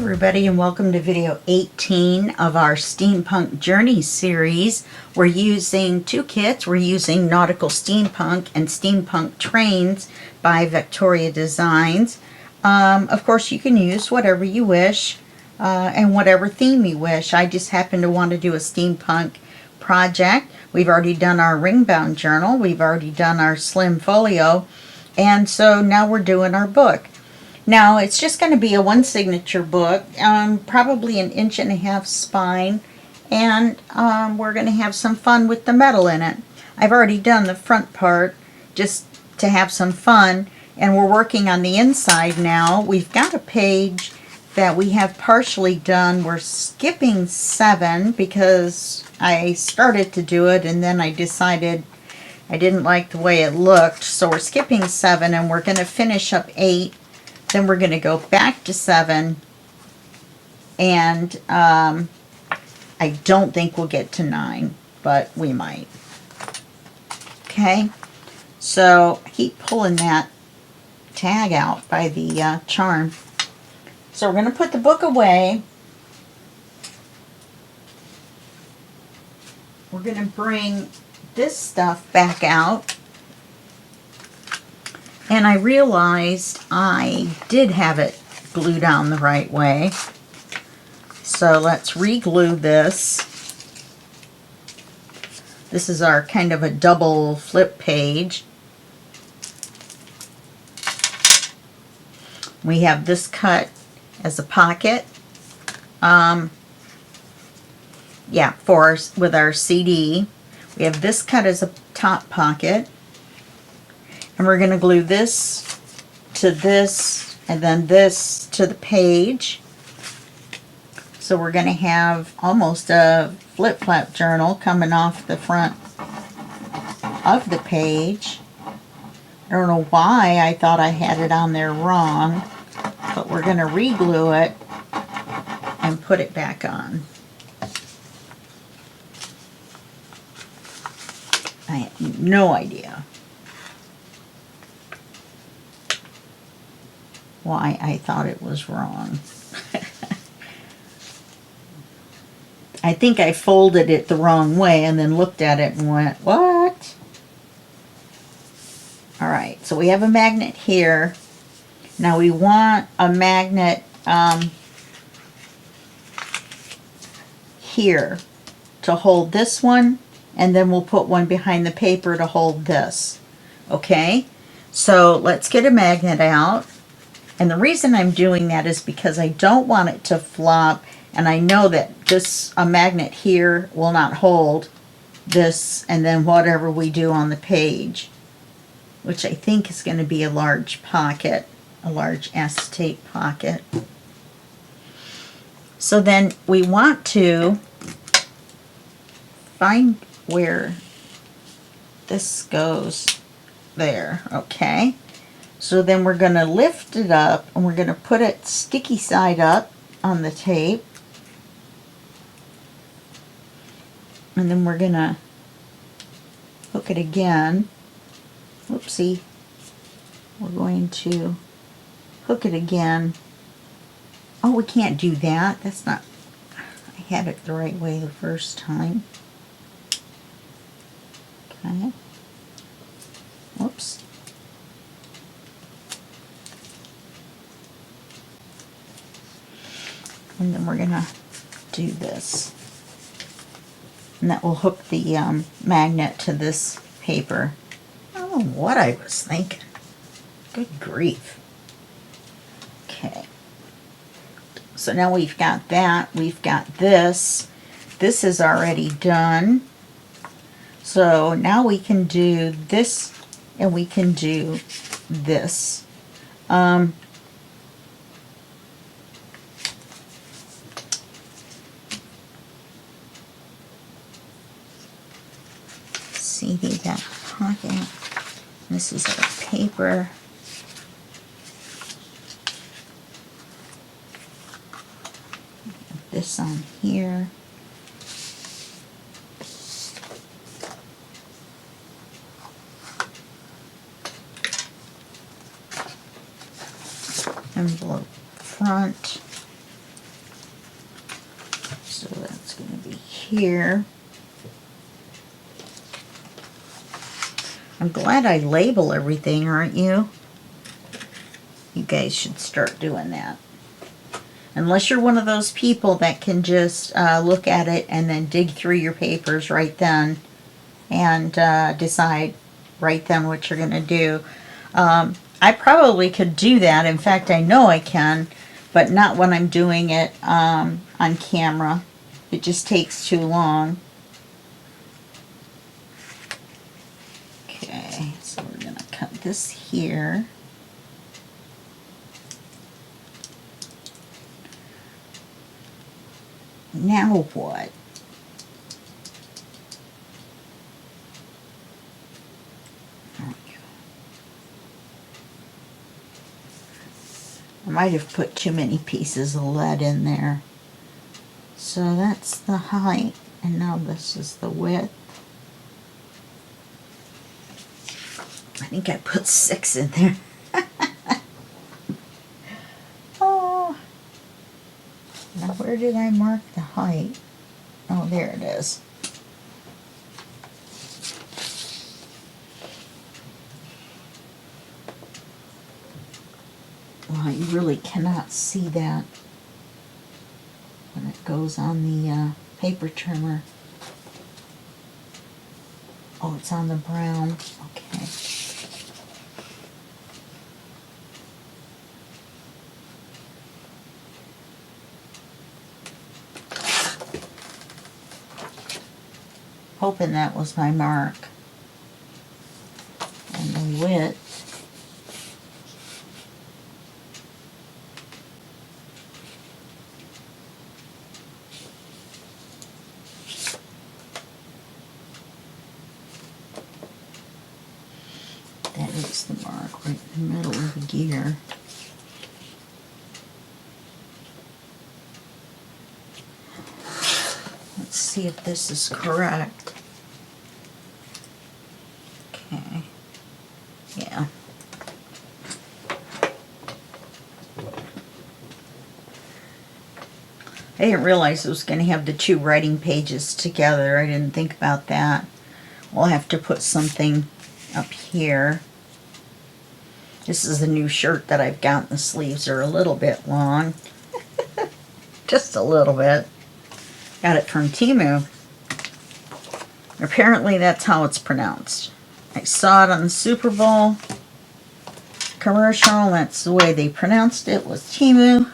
everybody, and welcome to video 18 of our Steampunk Journey series. We're using two kits. We're using Nautical Steampunk and Steampunk Trains by Victoria Designs. Of course, you can use whatever you wish and whatever theme you wish. I just happen to want to do a steampunk project. We've already done our ring-bound journal. We've already done our slim folio. And so now we're doing our book. Now, it's just going to be a one signature book, probably an 1.5 inch spine, and we're going to have some fun with the metal in it. I've already done the front part just to have some fun, and we're working on the inside now. We've got a page that we have partially done. We're skipping 7 because I started to do it and then I decided I didn't like the way it looked. So we're skipping 7 and we're going to finish up 8. Then we're going to go back to 7, and I don't think we'll get to 9, but we might. Okay, so I keep pulling that tag out by the charm. So we're going to put the book away. We're going to bring this stuff back out. And I realized I did have it glued down the right way. So let's re-glue this. This is our kind of a double flip page. We have this cut as a pocket. With our CD. We have this cut as a top pocket. And we're going to glue this to this and then this to the page. So we're going to have almost a flip-flap journal coming off the front of the page. I don't know why I thought I had it on there wrong, but we're going to re-glue it and put it back on. I have no idea why I thought it was wrong. I think I folded it the wrong way and then looked at it and went, what? Alright, so we have a magnet here. Now we want a magnet here to hold this one, and then we'll put one behind the paper to hold this. Okay, so let's get a magnet out. And the reason I'm doing that is because I don't want it to flop, and I know that a magnet here will not hold this and then whatever we do on the page, which I think is going to be a large pocket, a large acetate pocket. So then we want to find where this goes there, okay? So then we're going to lift it up and we're going to put it sticky side up on the tape. And then we're going to hook it again. Whoopsie. We're going to hook it again. Oh, we can't do that. That's not, I had it the right way the first time. Okay. Whoops. And then we're going to do this. And that will hook the magnet to this paper. I don't know what I was thinking. Good grief. Okay. So now we've got that. We've got this. This is already done. So now we can do this and we can do this. See that pocket. This is our paper. This on here. Envelope front. here. I'm glad I label everything, aren't you? You guys should start doing that. Unless you're one of those people that can just look at it and then dig through your papers right then and decide right then what you're going to do. I probably could do that. In fact, I know I can, but not when I'm doing it on camera. It just takes too long. Okay, so we're going to cut this here. Now what? I might have put too many pieces of lead in there. So that's the height, and now this is the width. I think I put 6 in there. Oh. Now where did I mark the height? Oh, there it is. Well, you really cannot see that when it goes on the paper trimmer. Oh, it's on the brown. Okay. Hoping that was my mark. And the width. That is the mark right in the middle of the gear. Let's see if this is correct. Okay. Yeah. I didn't realize I was going to have the 2 writing pages together. I didn't think about that. We'll have to put something up here. This is a new shirt that I've got. The sleeves are a little bit long. Just a little bit. Got it from Temu. Apparently that's how it's pronounced. I saw it on the Super Bowl commercial. That's the way they pronounced it, was Temu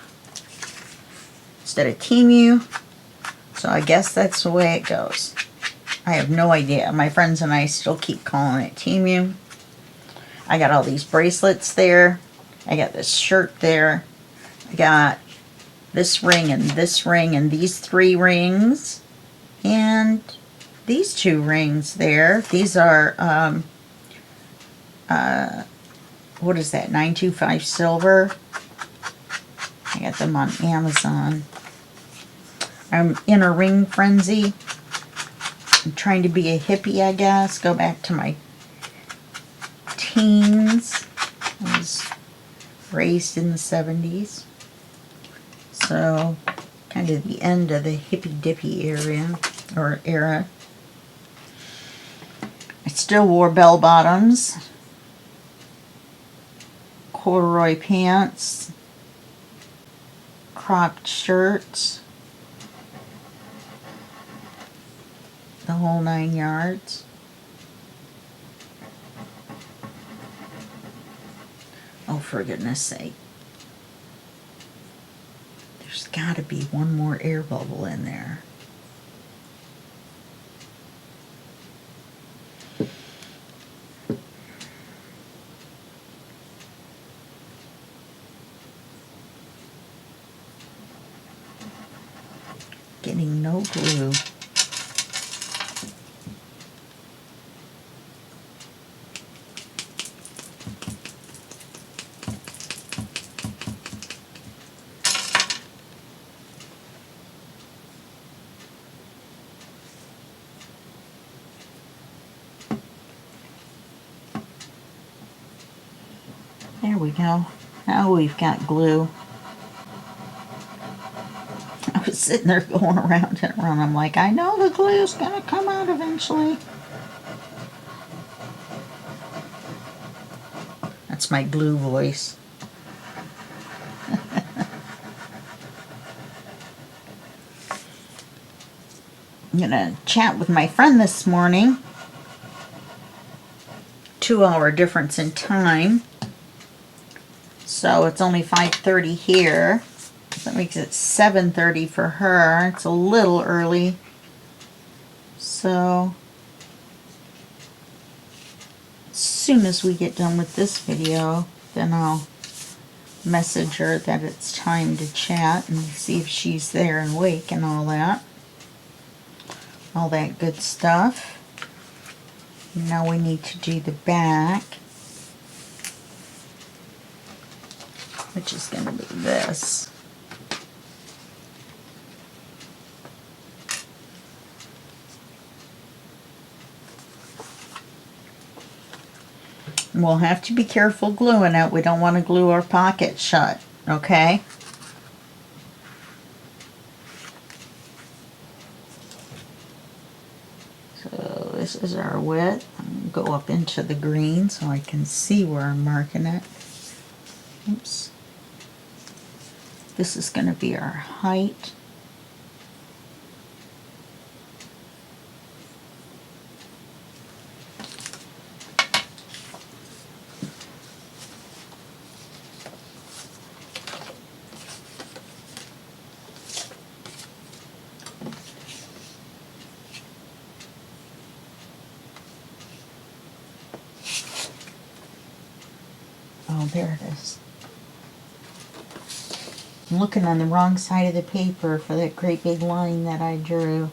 instead of Temu. So I guess that's the way it goes. I have no idea. My friends and I still keep calling it Temu. I got all these bracelets there. I got this shirt there. I got this ring and these 3 rings. And these 2 rings there. These are, what is that, 925 silver. I got them on Amazon. I'm in a ring frenzy. I'm trying to be a hippie, I guess. Go back to my teens. I was raised in the 70s. So, kind of the end of the hippy-dippy era. I still wore bell-bottoms, corduroy pants, cropped shirts, the whole 9 yards. Oh, for goodness sake. There's got to be one more air bubble in there. Getting no glue. There we go. Now we've got glue. I was sitting there going around and around. I'm like, I know the glue's going to come out eventually. That's my glue voice. I'm going to chat with my friend this morning. 2-hour difference in time. So it's only 5:30 here. That makes it 7:30 for her. It's a little early. So as soon as we get done with this video, then I'll message her that it's time to chat and see if she's there and awake and all that. All that good stuff. Now we need to do the back, which is going to be this. We'll have to be careful gluing it. We don't want to glue our pocket shut, okay? So this is our width. I'm going to go up into the green so I can see where I'm marking it. Oops. This is going to be our height. Oh, there it is. I'm looking on the wrong side of the paper for that great big line that I drew.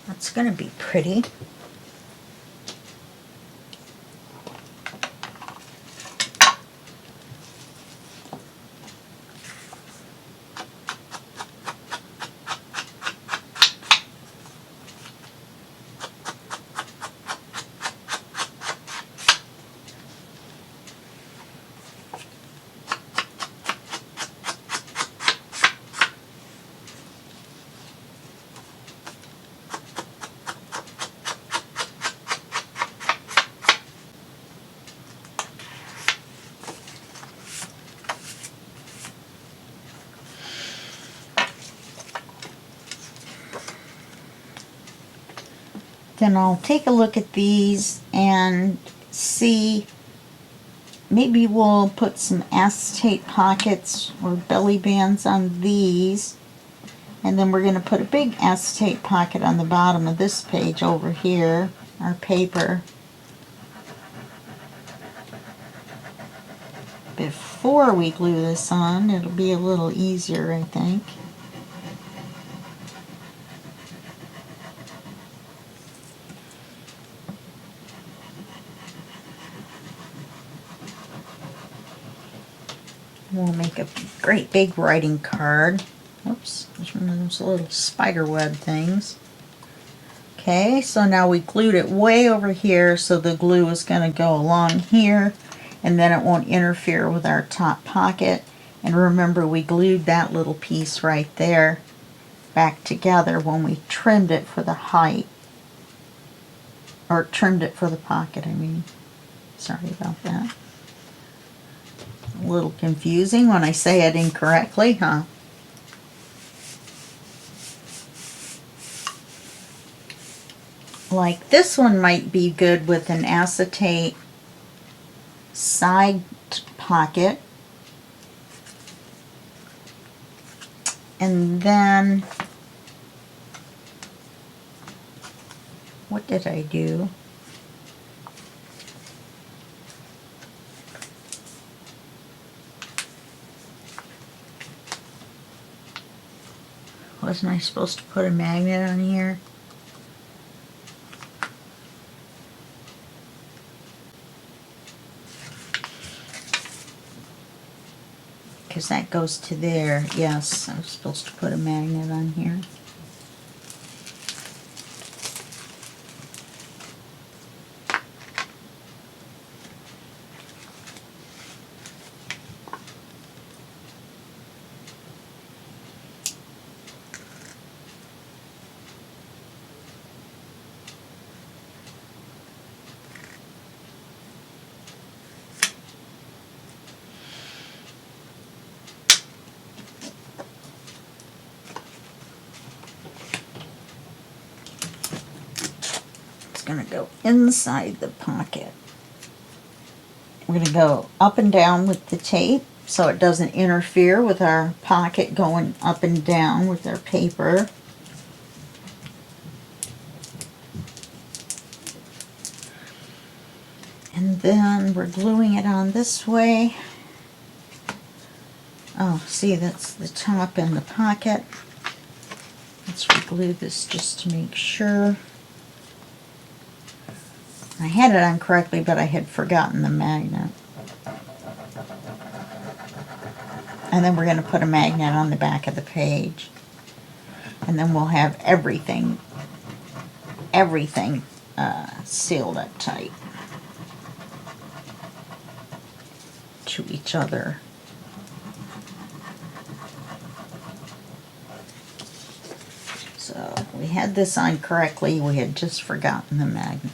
That's going to be pretty. Then I'll take a look at these and see, maybe we'll put some acetate pockets or belly bands on these, and then we're going to put a big acetate pocket on the bottom of this page over here, our paper. Before we glue this on, it'll be a little easier, I think. We'll make a great big writing card. Oops, there's one of those little spider web things. Okay, so now we glued it way over here, so the glue is going to go along here, and then it won't interfere with our top pocket. And remember, we glued that little piece right there back together when we trimmed it for the height. Or trimmed it for the pocket, I mean. Sorry about that. A little confusing when I say it incorrectly, huh? Like this one might be good with an acetate side pocket. And then, what did I do? Wasn't I supposed to put a magnet on here? because that goes to there. Yes, I was supposed to put a magnet on here. Going to go inside the pocket. We're going to go up and down with the tape so it doesn't interfere with our pocket going up and down with our paper. And then we're gluing it on this way. Oh, see, that's the top and the pocket. Let's re-glue this just to make sure. I had it on correctly, but I had forgotten the magnet. And then we're going to put a magnet on the back of the page. And then we'll have everything sealed up tight to each other. So we had this on correctly, we had just forgotten the magnet.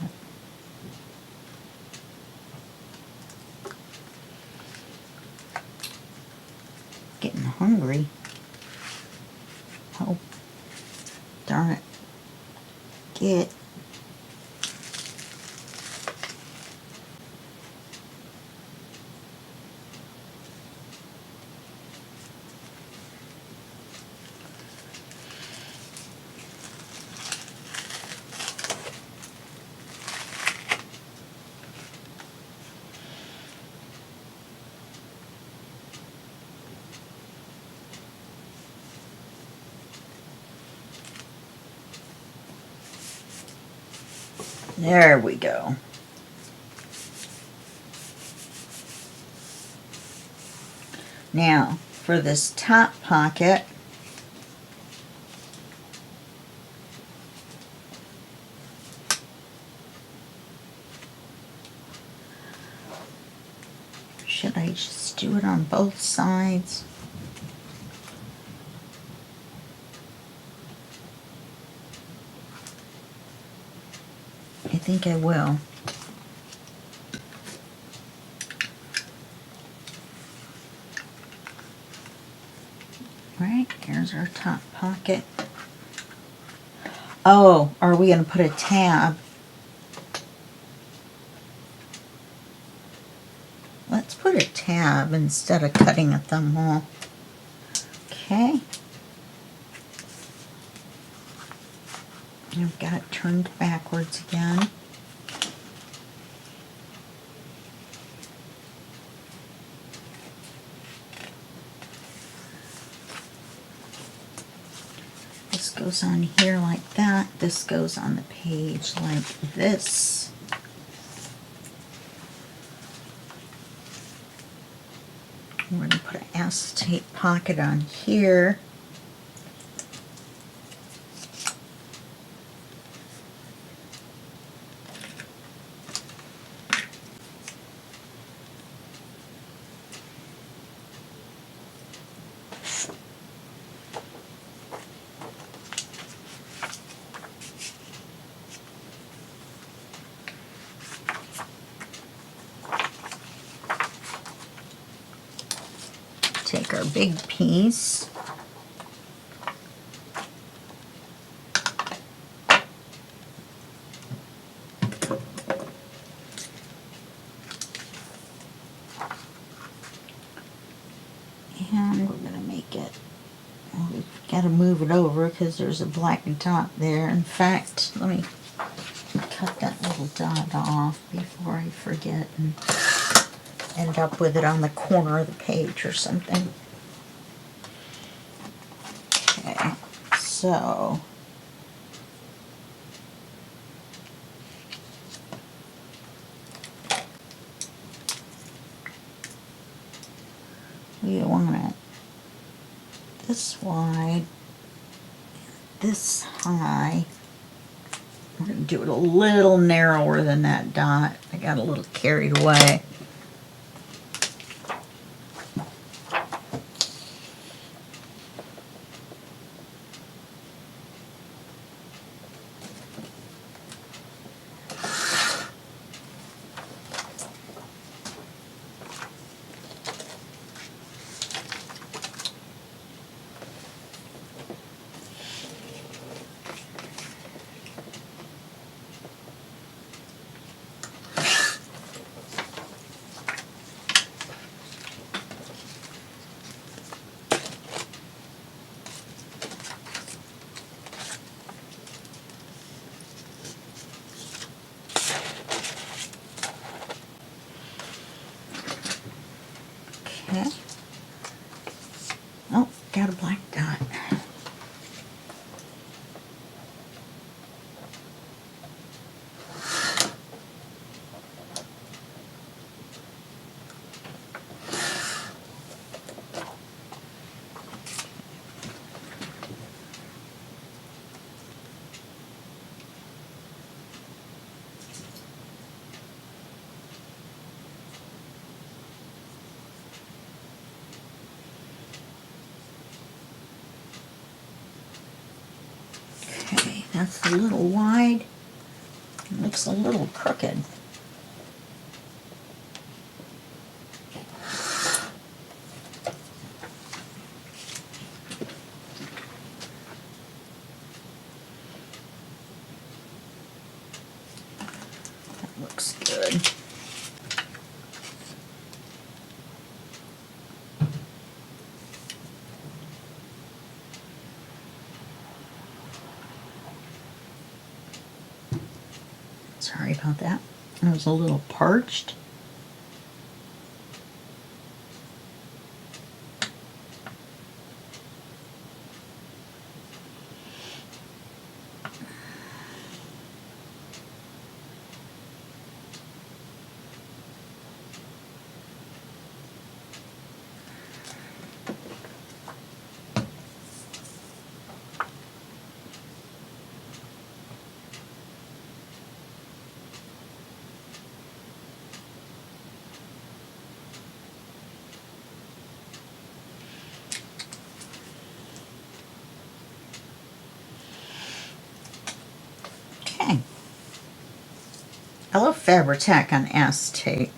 Getting hungry. Oh, darn it. Get. There we go. Now, for this top pocket, should I just do it on both sides? I think I will. Right, here's our top pocket. Oh, are we going to put a tab? Let's put a tab instead of cutting a thumb hole. Okay. I've got it turned backwards again. This goes on here like that. This goes on the page like this. We're going to put an acetate pocket on here. Take our big piece. And we're going to make it, well, we've got to move it over because there's a black dot there. In fact, let me cut that little dot off before I forget and end up with it on the corner of the page or something. Okay, so we want to this wide, this high. We're going to do it a little narrower than that dot. I got a little carried away. Okay. Oh, got a black dot. Okay, that's a little wide. It looks a little crooked. That looks good. Sorry about that. It was a little parched. Okay. I love Fabri-Tac on acetate.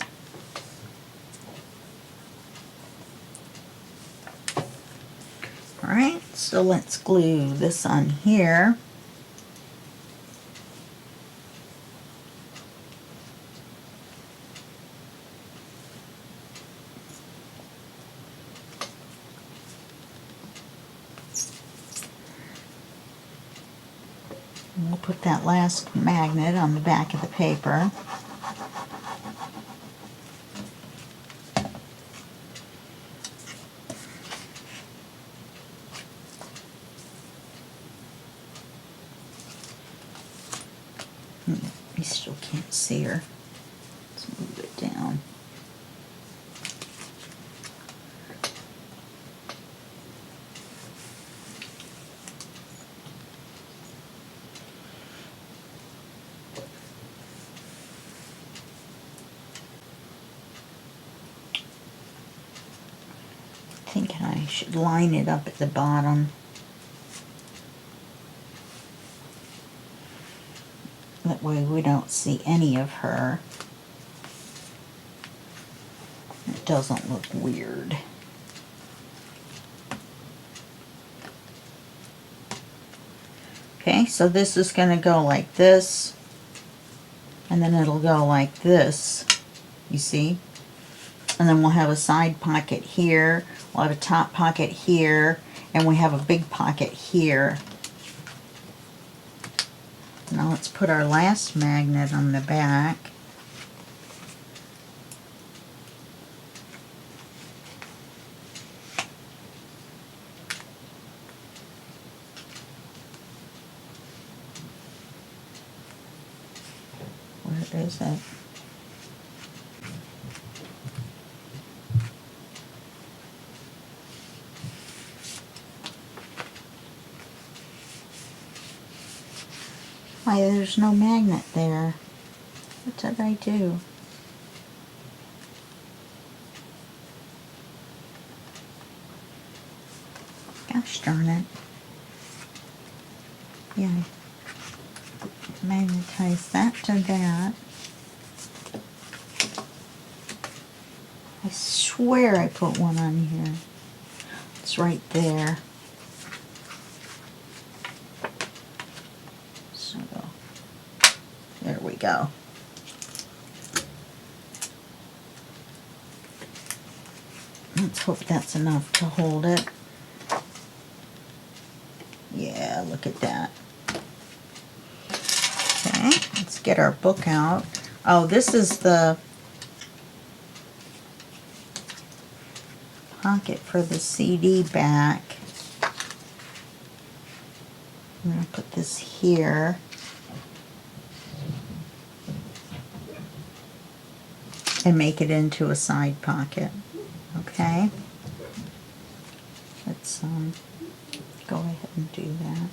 Alright, so let's glue this on here. And we'll put that last magnet on the back of the paper. You still can't see her. Let's move it down. Thinking I should line it up at the bottom. That way we don't see any of her. It doesn't look weird. Okay, so this is going to go like this, and then it'll go like this, you see? And then we'll have a side pocket here, we'll have a top pocket here, and we have a big pocket here. Now let's put our last magnet on the back. Where is it? Why, there's no magnet there. What did I do? Gosh darn it. Yeah, magnetize that to that. I swear I put one on here. It's right there. So, there we go. Let's hope that's enough to hold it. Yeah, look at that. Okay, let's get our book out. Oh, this is the pocket for the CD back. I'm going to put this here. And make it into a side pocket. Okay. Let's go ahead and do that.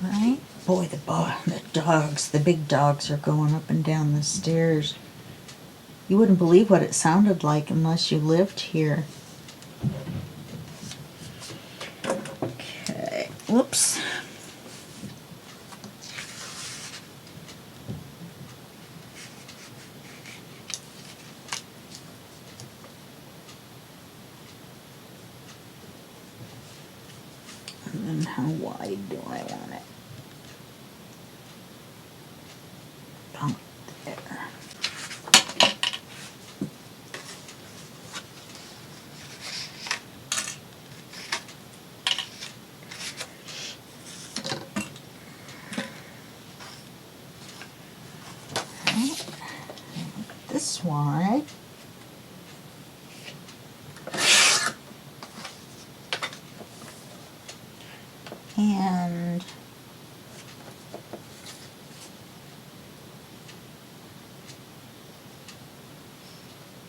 Right? Boy, the dogs, the big dogs are going up and down the stairs. You wouldn't believe what it sounded like unless you lived here. Okay. Whoops. And then how wide do I want it? About there. Right. This wide. And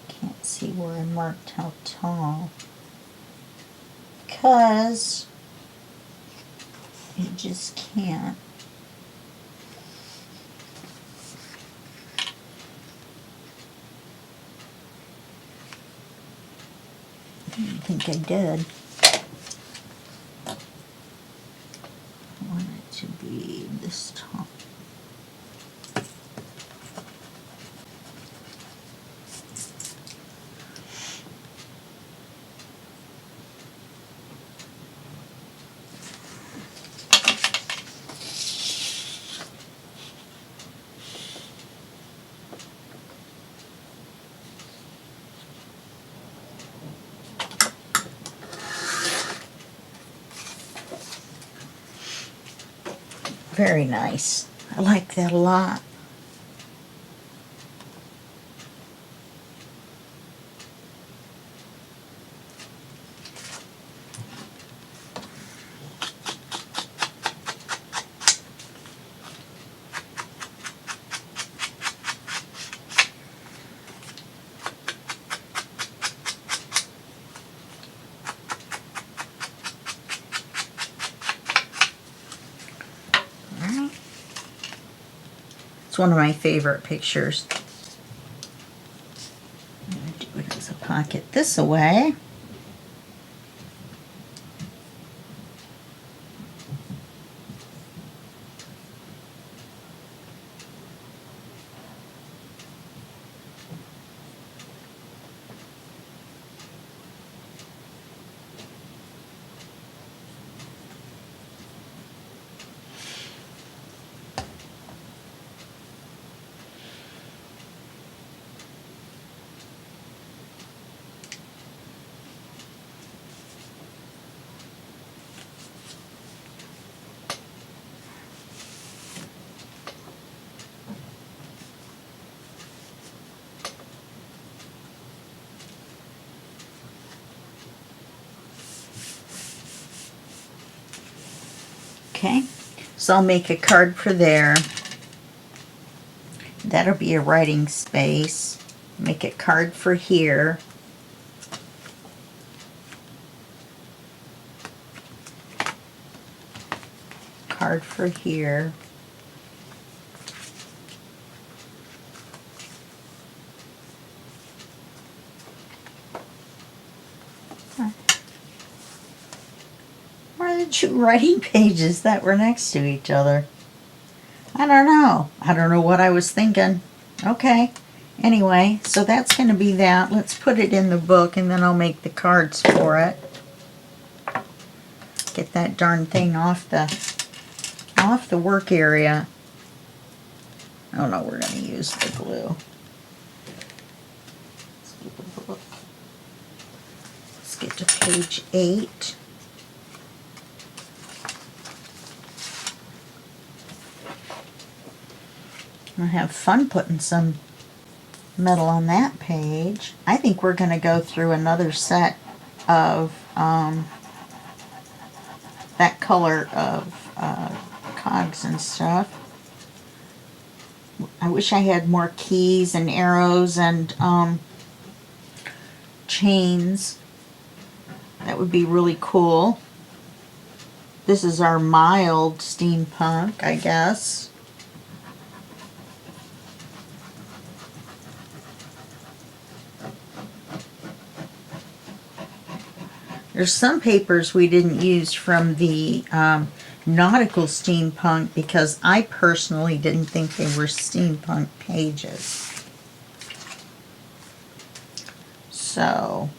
can't see where I marked how tall, because you just can't. I didn't think I did. I want it to be this tall. Very nice. I like that a lot. It's one of my favorite pictures. I'm going to do it as a pocket this way. Okay, so I'll make a card for there. That'll be a writing space. Make a card for here. card for here. Why are the two writing pages that were next to each other? I don't know. I don't know what I was thinking. Okay. Anyway, so that's going to be that. Let's put it in the book and then I'll make the cards for it. Get that darn thing off the work area. Oh no, we're going to use the glue. Let's get to page 8. I have fun putting some metal on that page. I think we're going to go through another set of that color of cogs and stuff. I wish I had more keys and arrows and chains. That would be really cool. This is our mild steampunk, I guess. There's some papers we didn't use from the nautical steampunk because I personally didn't think they were steampunk pages. So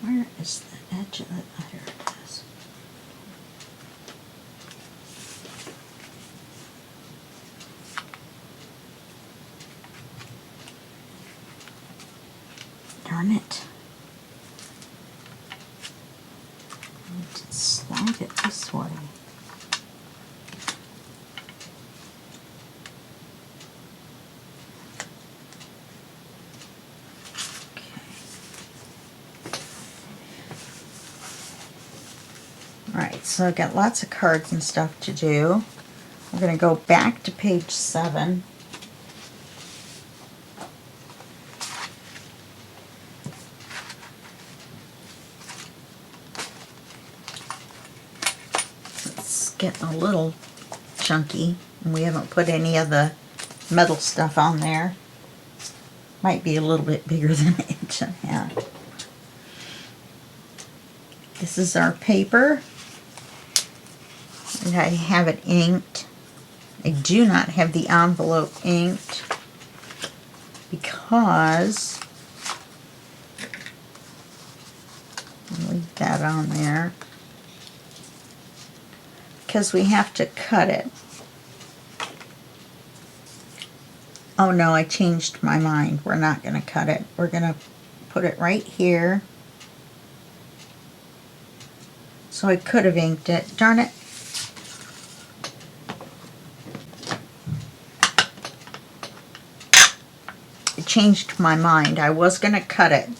where is the edge of it? Oh, here it is. Darn it. I need to slide it this way. Alright, so I've got lots of cards and stuff to do. We're going to go back to page 7. It's getting a little chunky, and we haven't put any of the metal stuff on there. Might be a little bit bigger than an inch and a half. This is our paper. And I have it inked. I do not have the envelope inked because I'll leave that on there because we have to cut it. Oh no, I changed my mind. We're not going to cut it. We're going to put it right here. So I could have inked it. Darn it. It changed my mind. I was going to cut it.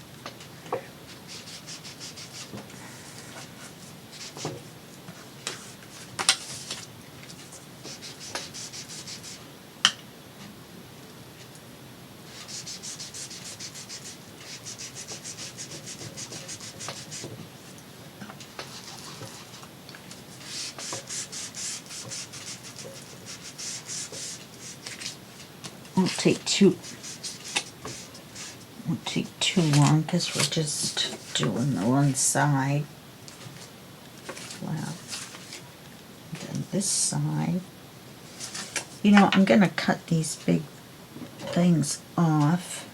Won't take too long because we're just doing the one side. Well, then this side. You know, I'm gonna cut these big things off.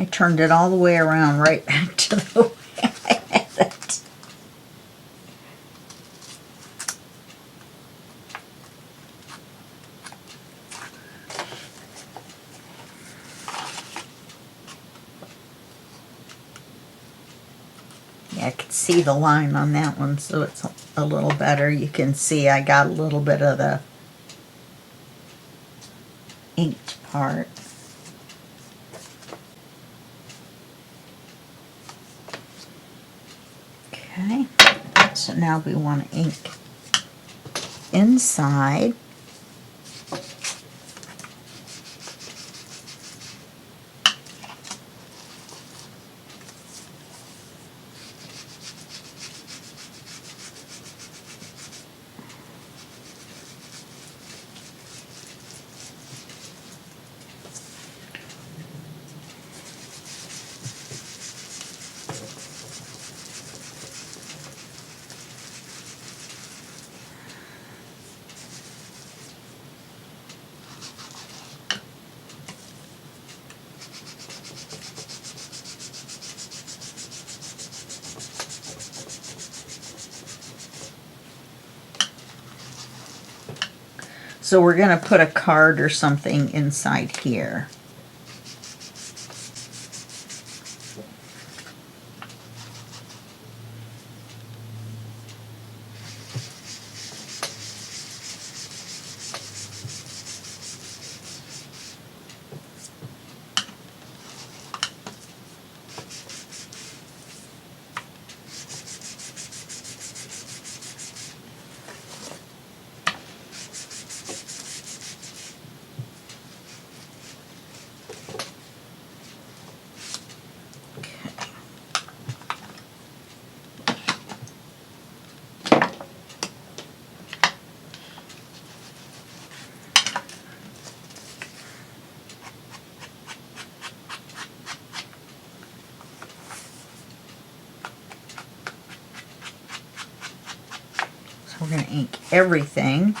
I turned it all the way around right back to the way I had it. Yeah, I can see the line on that one, so it's a little better. You can see I got a little bit of the inked part. Okay, so now we want to ink inside. So we're going to put a card or something inside here. We're going to ink everything.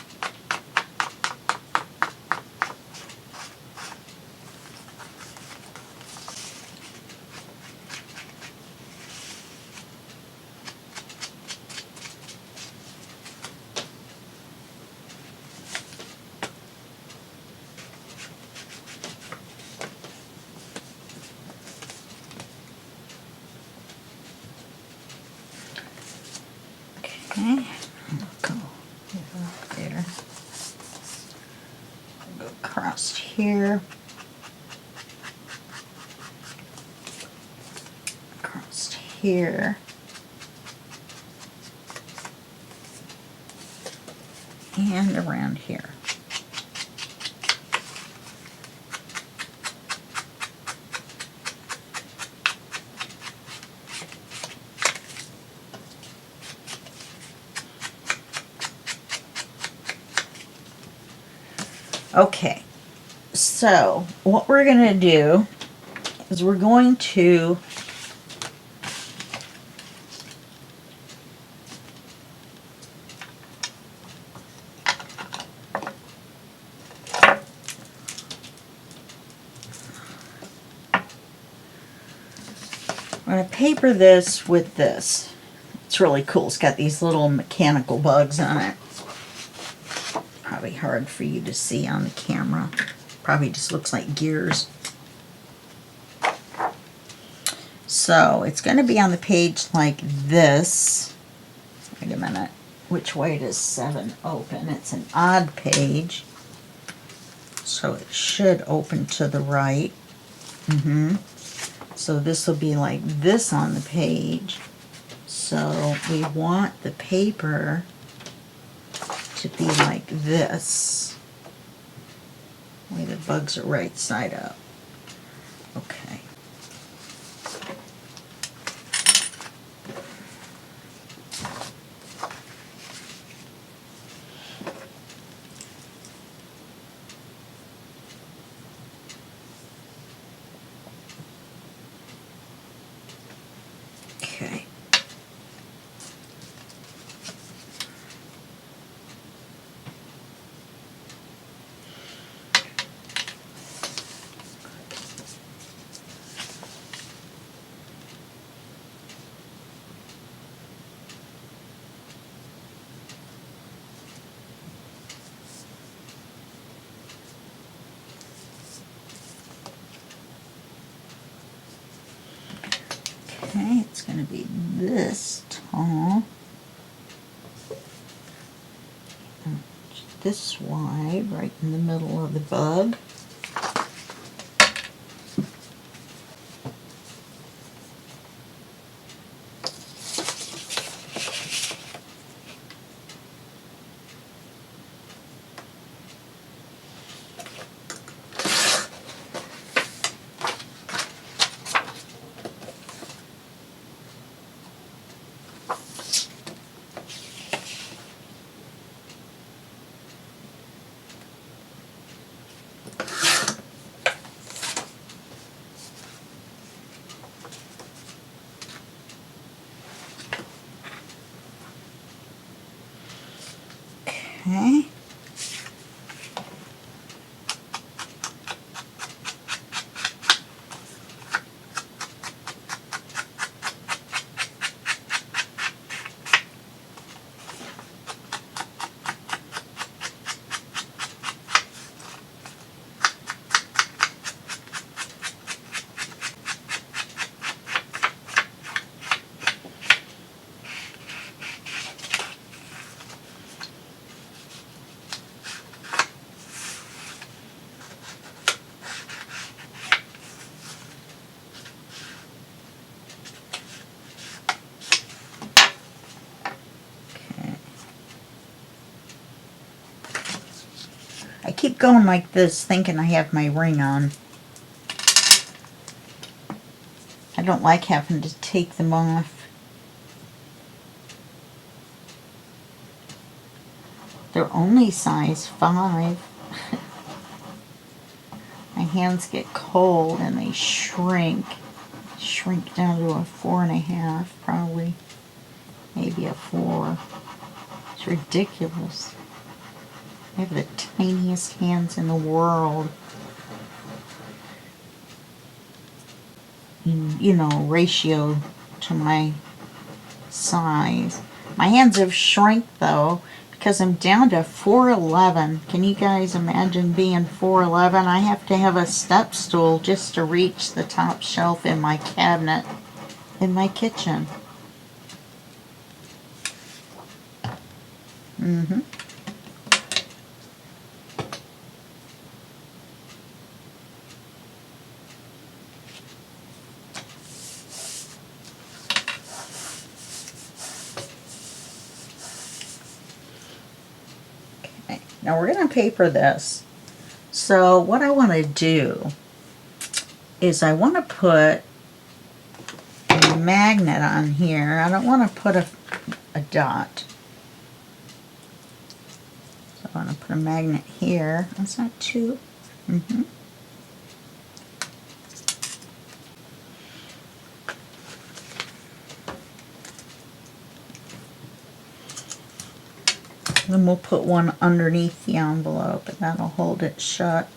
Okay. Go there. Go across here. Across here. And around here. Okay, so what we're going to do is we're going to paper this with this. It's really cool. It's got these little mechanical bugs on it. Probably hard for you to see on the camera. Probably just looks like gears. So it's going to be on the page like this. Wait a minute. Which way does 7 open? It's an odd page. So it should open to the right. So this will be like this on the page. So we want the paper to be like this. Way the bugs are right side up. Okay. Okay. it's going to be this tall, this wide, right in the middle of the bug. Okay. I keep going like this thinking I have my ring on. I don't like having to take them off. They're only size 5. My hands get cold and they shrink down to a 4.5, probably, maybe a 4. It's ridiculous. I have the tiniest hands in the world. You know, ratio to my size. My hands have shrunk though, because I'm down to 4'11". Can you guys imagine being 4'11"? I have to have a step stool just to reach the top shelf in my cabinet in my kitchen. Okay, now we're going to paper this. So what I want to do is I want to put a magnet on here. I don't want to put a dot. So I want to put a magnet here. That's not too. Then we'll put one underneath the envelope and that'll hold it shut.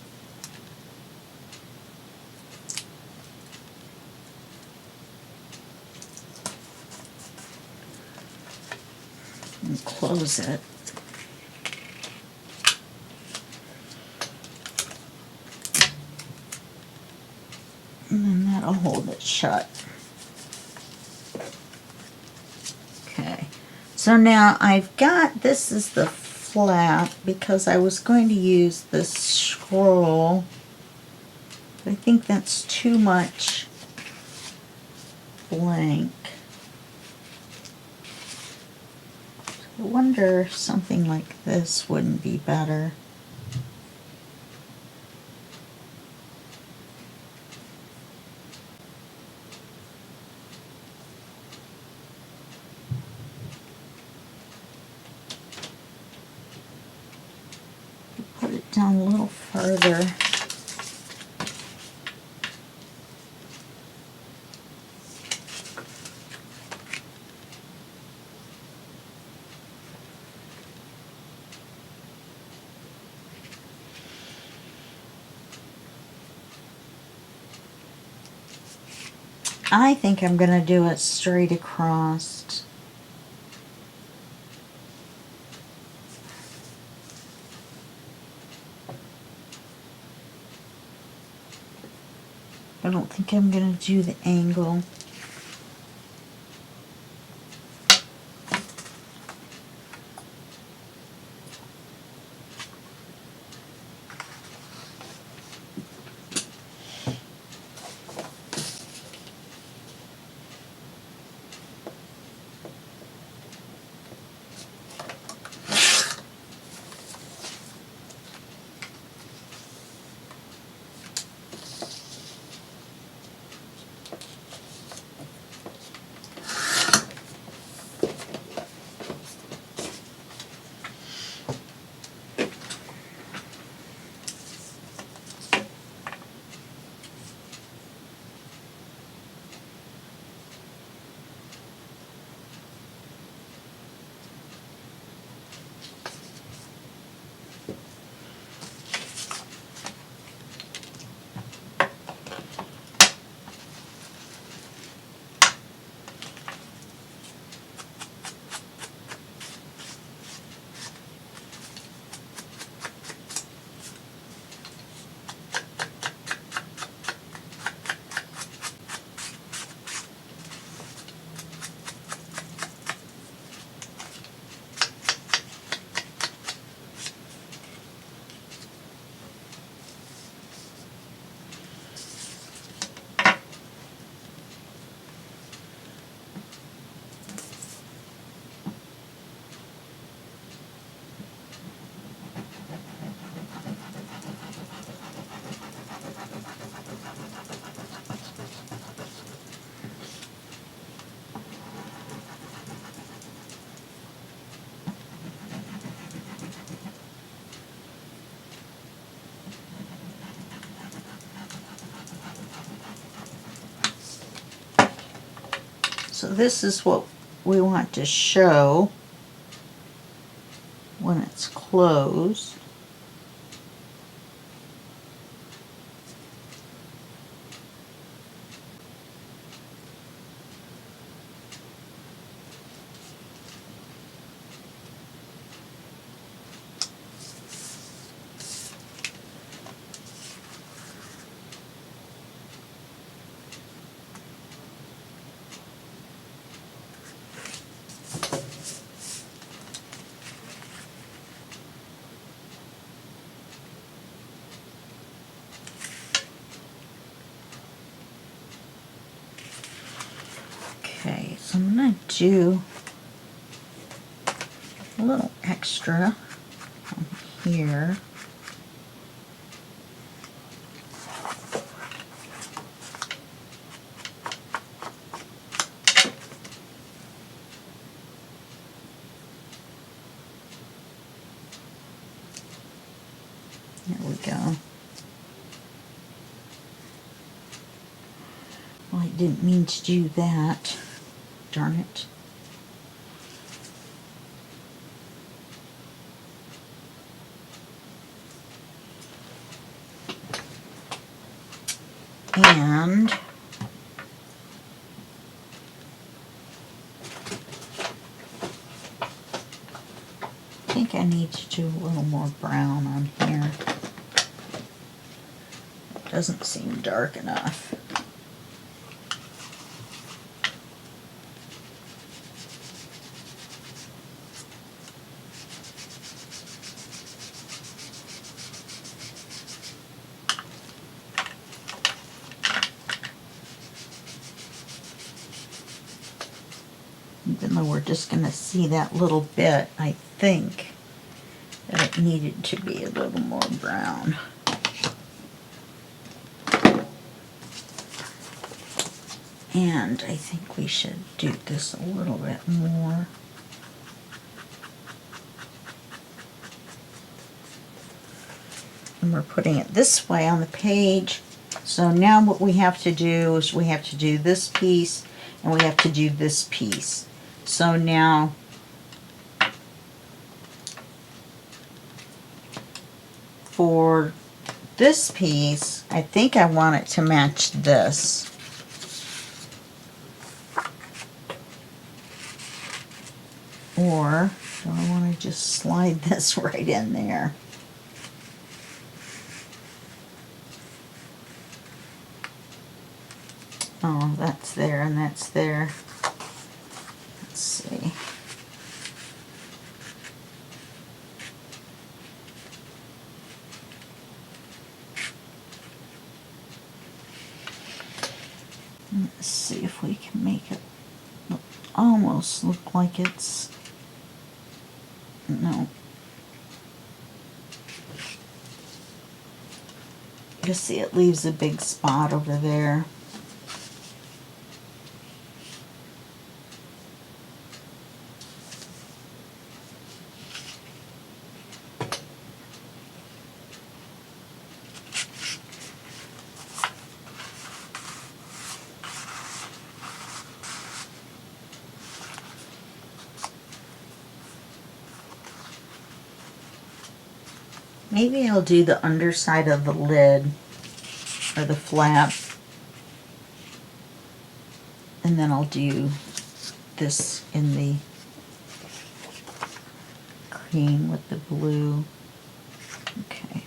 And close it. And then that'll hold it shut. Okay, so now I've got, this is the flap because I was going to use this scroll. But I think that's too much blank. I wonder if something like this wouldn't be better. Put it down a little further. I think I'm going to do it straight across. I don't think I'm going to do the angle. this is what we want to show when it's closed. Okay, so I'm going to do a little extra on here. There we go. Well, I didn't mean to do that. Darn it. And I think I need to do a little more brown on here. It doesn't seem dark enough. Even though we're just going to see that little bit, I think that it needed to be a little more brown. And I think we should do this a little bit more. And we're putting it this way on the page. So now what we have to do is we have to do this piece and we have to do this piece. So now for this piece, I think I want it to match this. Or do I want to just slide this right in there? Oh, that's there and that's there. Let's see. Let's see if we can make it almost look like it's... No. You see it leaves a big spot over there. Maybe I'll do the underside of the lid, or the flap, and then I'll do this in the cream with the blue. Okay.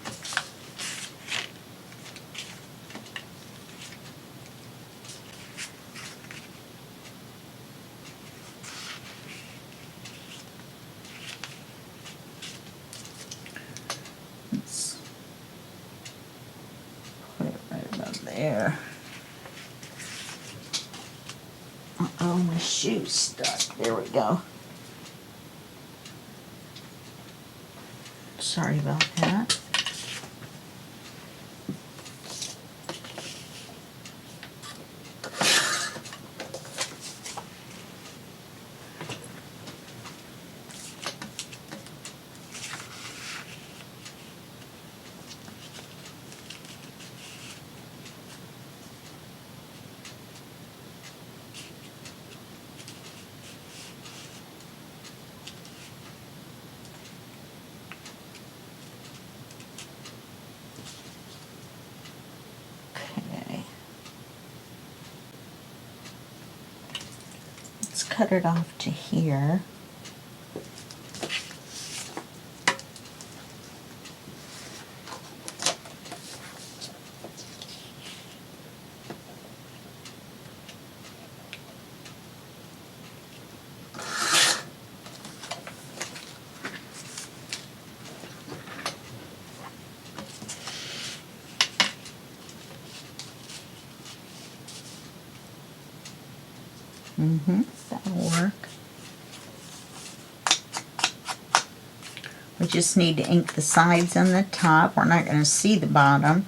Let's put it right about there. Uh-oh, my shoe's stuck. There we go. Sorry about that. cut it off to here. That'll work. We just need to ink the sides and the top. We're not going to see the bottom.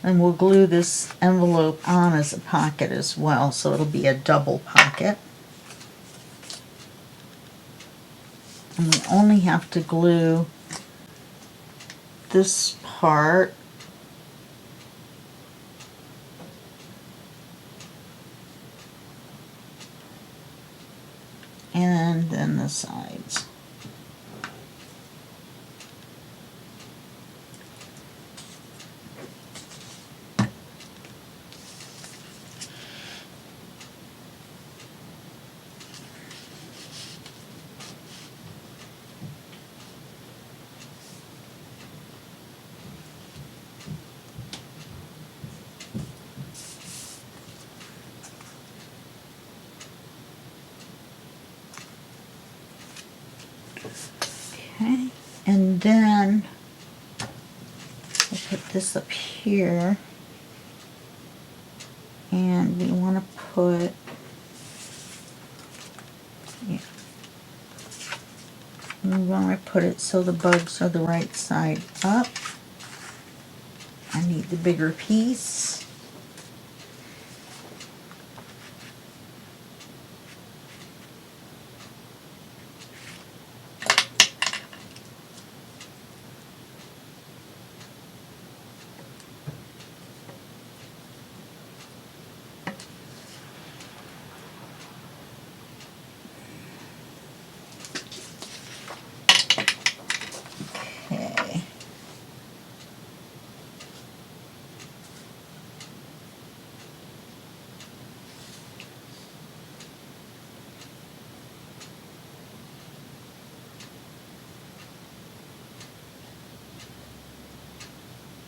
And we'll glue this envelope on as a pocket as well, so it'll be a double pocket. And we only have to glue this part and then the sides. Okay, and then we'll put this up here, and we want to put, yeah, we want to put it so the bugs are the right side up. I need the bigger piece. Okay.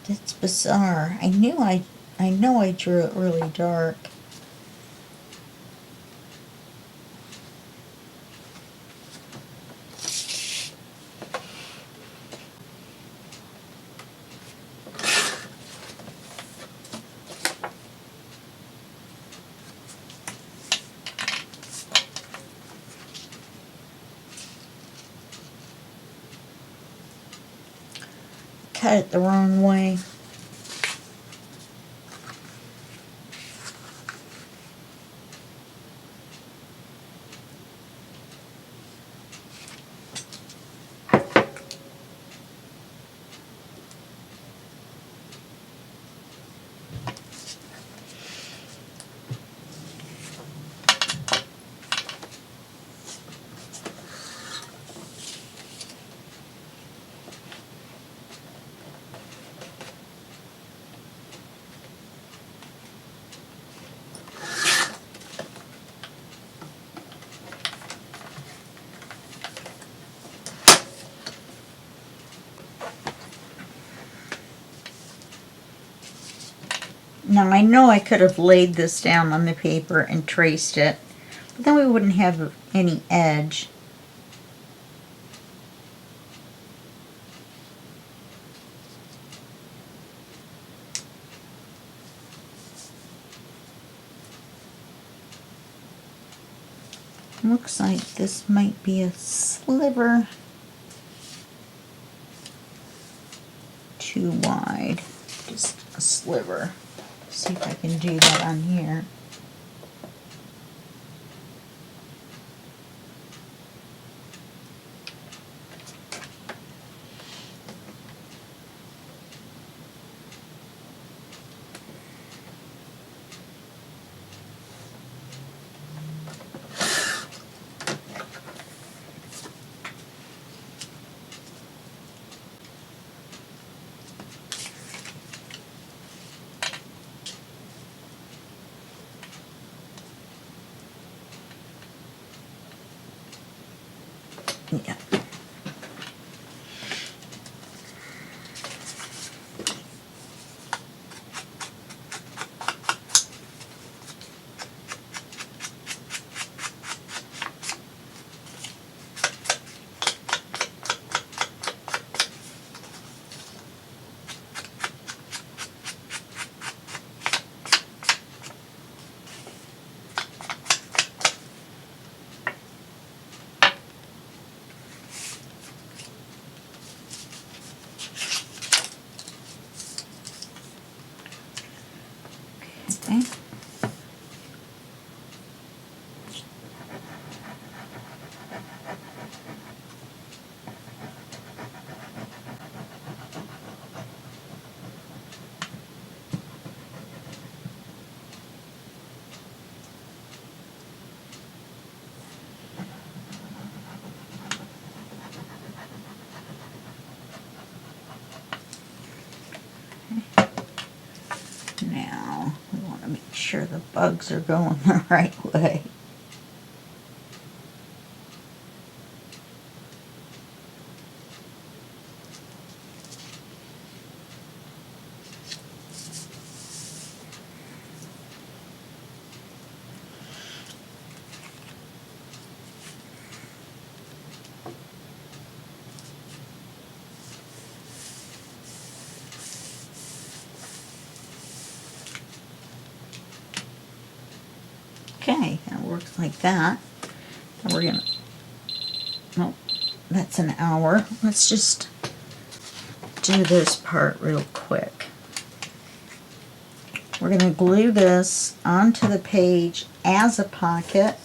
That's bizarre. I know I drew it really dark. Cut it the wrong way. Now I know I could have laid this down on the paper and traced it, but then we wouldn't have any edge. Looks like this might be a sliver too wide. Just a sliver. See if I can do that on here. sure the bugs are going the right way. Okay, that works like that. And we're gonna, oh, that's an hour. Let's just do this part real quick. We're gonna glue this onto the page as a pocket.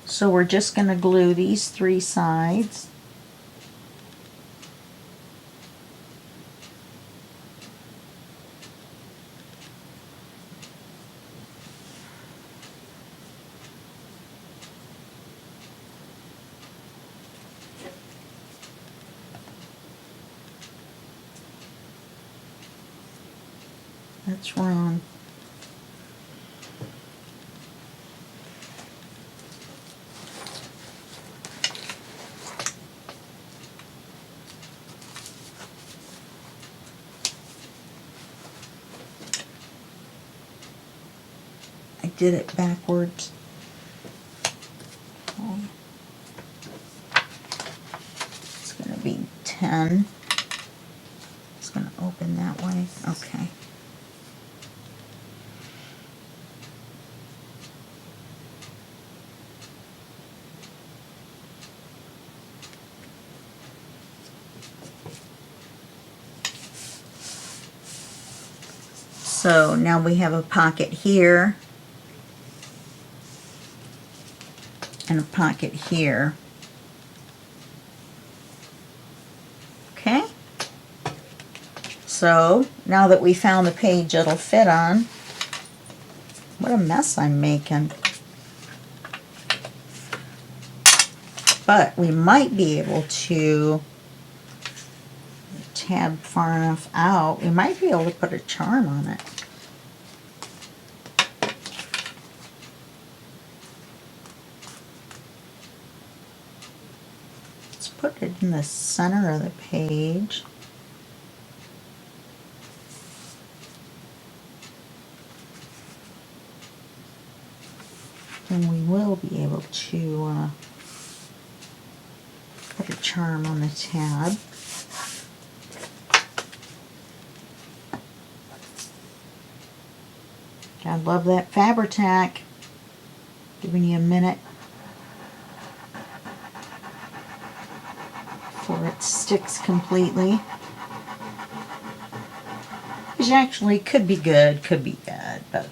So we're just gonna glue these 3 sides. That's wrong. I did it backwards. It's going to be 10. It's going to open that way. Okay. So now we have a pocket here and a pocket here. Okay? So now that we found the page it'll fit on, what a mess I'm making. But we might be able to tab far enough out. We might be able to put a charm on it. Let's put it in the center of the page. And we will be able to put a charm on the tab. I love that Fabri-Tac. Giving you a minute before it sticks completely. Which actually could be good, could be bad, but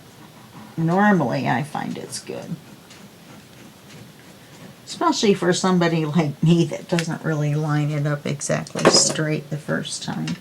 normally I find it's good. Especially for somebody like me that doesn't really line it up exactly straight the first time.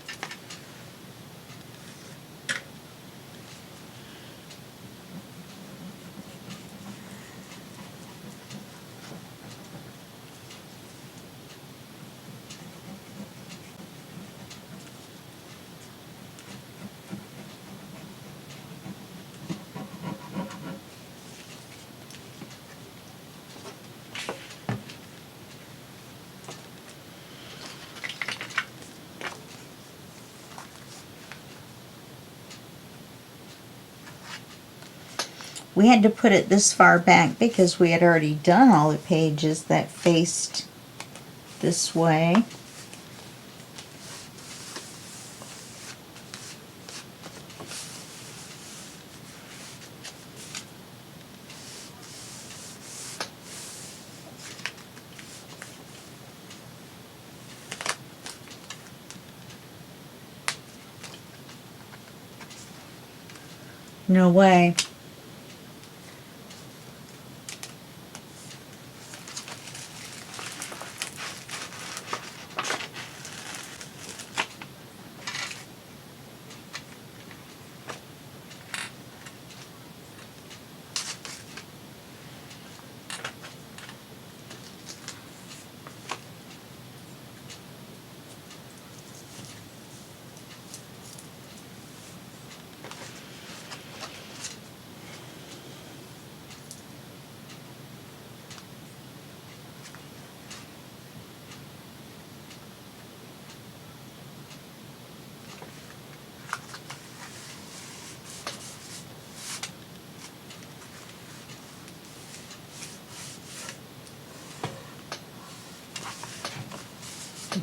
We had to put it this far back because we had already done all the pages that faced this way. No way.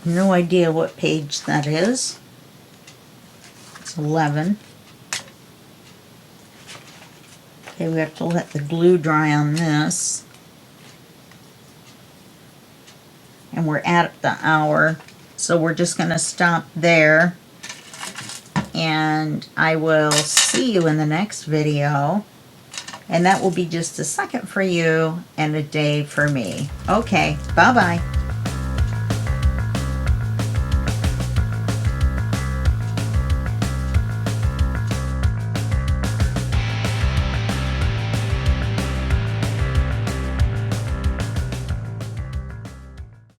No idea what page that is. It's 11. Okay, we have to let the glue dry on this. And we're at the hour, so we're just going to stop there. And I will see you in the next video. And that will be just a second for you and a day for me. Okay, bye-bye.